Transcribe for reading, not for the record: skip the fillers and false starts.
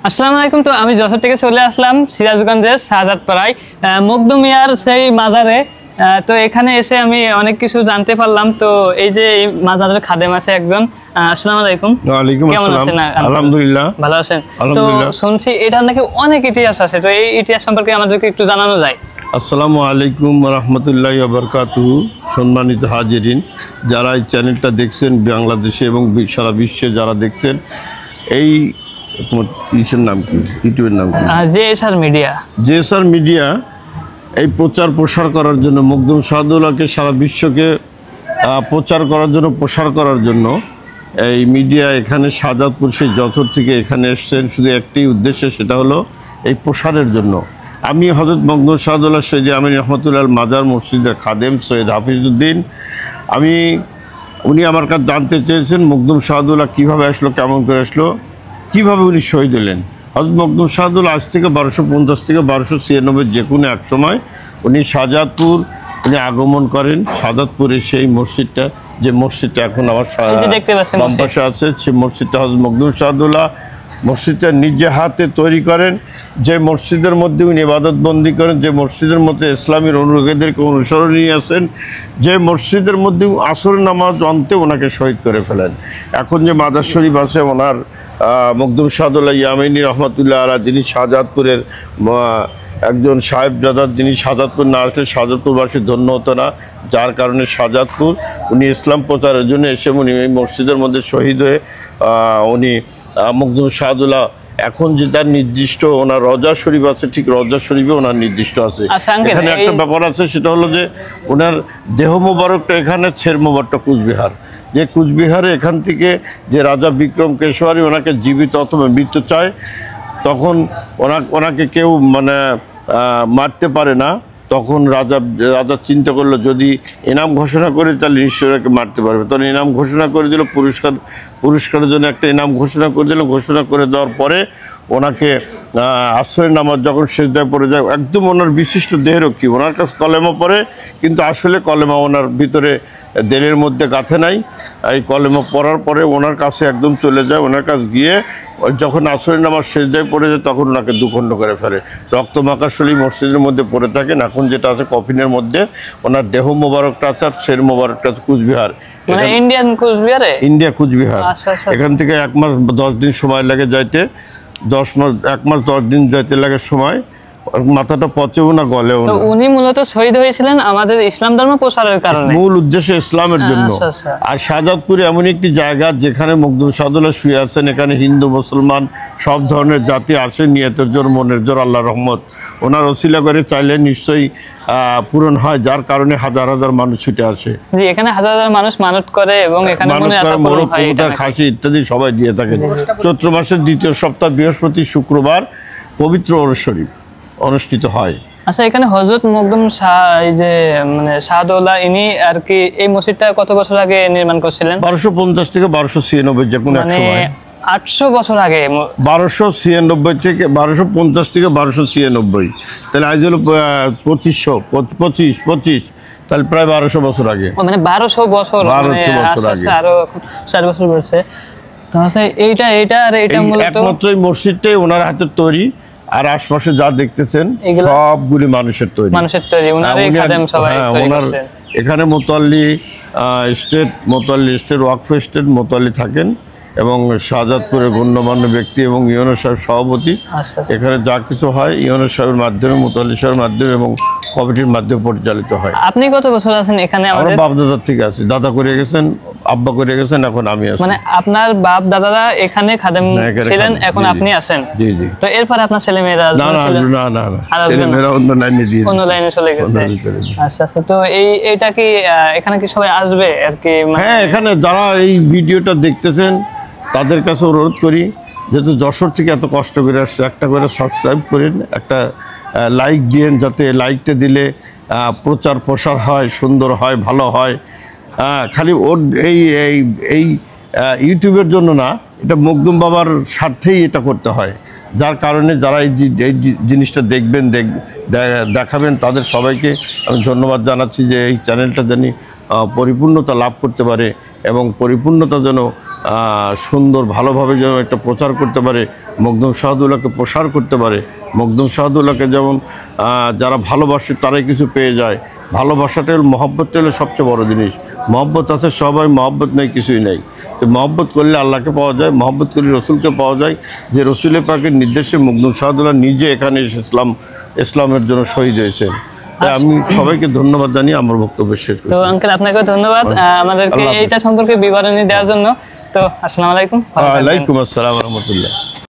আসসালামু আলাইকুম। তো আমি যশোর থেকে চলে আসলাম সিরাজগঞ্জের শাহজাদপাড়ায় মখদুম মিয়ার সেই মাজারে। তো এখানে এসে আমি অনেক কিছু জানতে পারলাম। তো এই যে এই মাজারের খাদেম আছে একজন। আসসালামু আলাইকুম। ওয়ালাইকুম আসসালাম। আলহামদুলিল্লাহ ভালো আছেন? তো শুনছি এটার নাকি অনেক ইতিহাস আছে, তো এই ইতিহাস সম্পর্কে আমাদেরকে একটু জানানো যায়? আসসালামু আলাইকুম ওয়া রাহমাতুল্লাহি ওয়া বারাকাতুহু। সম্মানিত হাজিরিন, যারা এই চ্যানেলটা দেখছেন বাংলাদেশে এবং সারা বিশ্বে যারা দেখছেন, এই তোমার ইসের নাম কি, ইউটিউবের নাম কি? JSR media. জেএসআর মিডিয়া এই প্রচার প্রসার করার জন্য, মখদুম শাহদৌলাকে সারা বিশ্বকে প্রচার করার জন্য, প্রসার করার জন্য এই মিডিয়া এখানে শাহজাদপুর সেই যশোর থেকে এখানে এসছেন শুধু একটি উদ্দেশ্যে, সেটা হলো এই প্রসারের জন্য। আমি হযরত মখদুম শাহদৌলা সৈয়দ আমিন রহমতুল্লাহ মাজার মসজিদের খাদেম সৈয়দ হাফিজউদ্দিন। উনি আমার কাছে জানতে চেয়েছেন মখদুম শাহদৌলা কীভাবে আসলো, কেমন করে আসলো, কীভাবে উনি শহীদ হলেন। হযরত মখদুম শাহদৌলা আজ থেকে 1250 থেকে 1296 যে কোনো এক সময় উনি শাহজাদপুর উনি আগমন করেন। শাহজাদপুরের সেই মসজিদটা, যে মসজিদটা এখন আমার বাম পাশে আছে, সেই মসজিদটা হযরত মখদুম শাহদৌলা মসজিদটা নিজে হাতে তৈরি করেন। যে মসজিদের মধ্যে উনি ইবাদত বন্দি করেন, যে মসজিদের মধ্যে ইসলামের অনুরাগীদেরকে অনুসরণ নিয়ে আসেন, যে মসজিদের মধ্যে আসর নামাজ অন্তে ওনাকে শহীদ করে ফেলেন। এখন যে মাজার শরীফ আছে ওনার মখদুম শাহদৌলা ইয়ামিনী রহমতুল্লাহ আলাইহি, যিনি শাহজাদপুরের একজন সাহেবজাদা, যিনি শাহজাদপুর না আসলে শাহজাদপুরবাসী ধন্য হতো না, যার কারণে শাহজাদপুর উনি ইসলাম প্রচারের জন্য এসে উনি এই মসজিদের মধ্যে শহীদ হয়ে উনি মখদুম শাহদৌলা এখন যে তার নির্দিষ্ট ওনার রজা শরীফ আছে, ঠিক রজা শরীফে ওনার নির্দিষ্ট আছে। এখানে একটা ব্যাপার আছে, সেটা হলো যে ওনার দেহ মোবারকটা এখানে, ছের মোবারকটা কুচবিহার। যে কুচবিহারে এখান থেকে যে রাজা বিক্রম কেশওয়ারি ওনাকে জীবিত অথবা মৃত্যু চায়, তখন ওনাকে কেউ মারতে পারে না। তখন রাজা চিন্তা করলো যদি ইনাম ঘোষণা করে তাহলে নিশ্চয়ই ওনাকে মারতে পারবে। তখন ইনাম ঘোষণা করে দিল, পুরস্কারের জন্য একটা ইনাম ঘোষণা করে দিল। ঘোষণা করে দেওয়ার পরে ওনাকে আসরের নামাজ যখন সেজদায় পড়ে যায়, একদম ওনার বিশিষ্ট দেহরক্ষী, ওনার কাছে কলেমা পড়ে, কিন্তু আসলে কলেমা ওনার ভিতরে দেহের মধ্যে গাঁথে নাই। এই কলেমা পড়ার পরে ওনার কাছে একদম চলে যায়, ওনার কাছে গিয়ে যখন আসরের নামাজ সেজদায় পড়ে যায় তখন ওনাকে দুখণ্ড করে ফেলে। রক্তমাখা শরীর মসজিদের মধ্যে পড়ে থাকেন। এখন যেটা আছে কফিনের মধ্যে ওনার দেহ মোবারকটা আছে, আর শের মোবারকটা আছে কুচবিহার, ইন্ডিয়া কুচবিহার। এখান থেকে 1 মাস 10 দিন সময় লাগে যাইতে, 1 মাস 10 দিন যাইতে লাগে সময়। মাথাটা পচেও না, গলেও না। উনি মূলত শহীদ হয়েছিলেন আমাদের ইসলাম ধর্ম প্রসারের কারণে, মূল উদ্দেশ্য ইসলামের জন্য। আর শাহজাদপুরে এমন একটি জায়গা যেখানে মখদুম শাহদৌলা শুয়ে আছেন, এখানে হিন্দু মুসলমান সব ধরনের জাতি আসে নিয়তের জোর, মনের জোর, আল্লাহর রহমত ওনার ওসিলা করে চাইলে নিশ্চয়ই পূরণ হয়, যার কারণে হাজার হাজার মানুষ ছুটে আসে। জি, এখানে হাজার হাজার মানুষ মানত করে এবং এখানে খাসি ইত্যাদি সবাই দিয়ে থাকে। চৈত্র মাসের 2য় সপ্তাহ বৃহস্পতি শুক্রবার পবিত্র ওরস শরীফ অনুষ্ঠিত হয়। আচ্ছা, এখানে হযরত মখদুম শাহদৌলা ইনি আর কি এই মসজিদটা কত বছর আগে নির্মাণ করছিলেন? 1250 থেকে 1296 যে কোনো এক সময়। 800 বছর আগে। 1296 থেকে 1250 থেকে 1296, তাহলে আজ হলো 25, তাহলে প্রায় 1200 বছর আগে। 1200 বছর আগে, আরো 4 বছর বেড়েছে। তাহলে এইটা আর এটা মূলত একমাত্র এই মসজিদটাই ওনার হাতের তৈরি, আর আশপাশে যা দেখতেছেন সবগুলি মানুষের তৈরি। ওনার এখানে মোতাল্লি স্টেট ওয়াকফ স্টেট মোতাল্লি থাকেন এবং শাহজাদপুরের গণ্যমান্য ব্যক্তি এবং ইউনো সাহেব সভাপতি। এখানে যা কিছু হয় ইউনো সাহেবের মাধ্যমে, মোতাল্লি সাহেবের মাধ্যমে এবং কমিটির মাধ্যমে পরিচালিত হয়। আপনি কত বছর আছেন এখানে? আমার বাপ দাদার থেকে আছে, দাদা করে গেছেন, আব্বা করে গেছেন, এখন আমি আছি। আপনার বাপ দাদারা এখানে খাদেম ছিলেন, এখন আপনি আছেন? জি জি। তো এরপর আপনার ছেলে মেয়েরা? না, ছেলেমেয়েরা অন্য লাইনে দিয়ে, অন্য লাইনে চলে গেছে। আচ্ছা। তো এইটা কি এখানে কি সবাই আসবে আর কি? হ্যাঁ, এখানে যারা এই ভিডিওটা দেখতেছেন তাদের কাছে অনুরোধ করি, যেহেতু যশোর থেকে এত কষ্ট করে আসছে, একটা করে সাবস্ক্রাইব করেন, একটা লাইক দিয়েন, যাতে লাইকটা দিলে প্রচার প্রসার হয়, সুন্দর হয়, ভালো হয়। খালি ওর এই ইউটিউবের জন্য না, এটা মখদুম বাবার স্বার্থেই এটা করতে হয়। যার কারণে যারা এই জিনিসটা দেখবেন, দেখাবেন, তাদের সবাইকে আমি ধন্যবাদ জানাচ্ছি যে এই চ্যানেলটা জানি পরিপূর্ণতা লাভ করতে পারে এবং পরিপূর্ণতা যেন সুন্দর ভালোভাবে যেন একটা প্রচার করতে পারে, মখদুম শাহাদুল্লাহকে প্রসার করতে পারে। মখদুম শাহাদুল্লাহকে যেমন যারা ভালোবাসে তারাই কিছু পেয়ে যায়। ভালোবাসাটা হলো, মহব্বতটা হলো সবচেয়ে বড় জিনিস। মহব্বত আছে সবাই, মহব্বত নেই কিছুই নেই। তো মহব্বত করলে আল্লাহকে পাওয়া যায়, মহব্বত করলে রসুলকে পাওয়া যায়। যে রসুলের পাকের নির্দেশে মখদুম শাহাদুল্লাহ নিজে এখানে এসে ইসলামের জন্য শহীদ হয়েছেন। তাই আমি সবাইকে ধন্যবাদ জানিয়ে আমার বক্তব্য শেষ করছি। তো আঙ্কেল আপনাকে ধন্যবাদ আমাদেরকে এইটা সম্পর্কে বিবরণী দেওয়ার জন্য। তো আসসালামু আলাইকুম। ওয়ালাইকুম আসসালাম ওয়া রাহমাতুল্লাহ।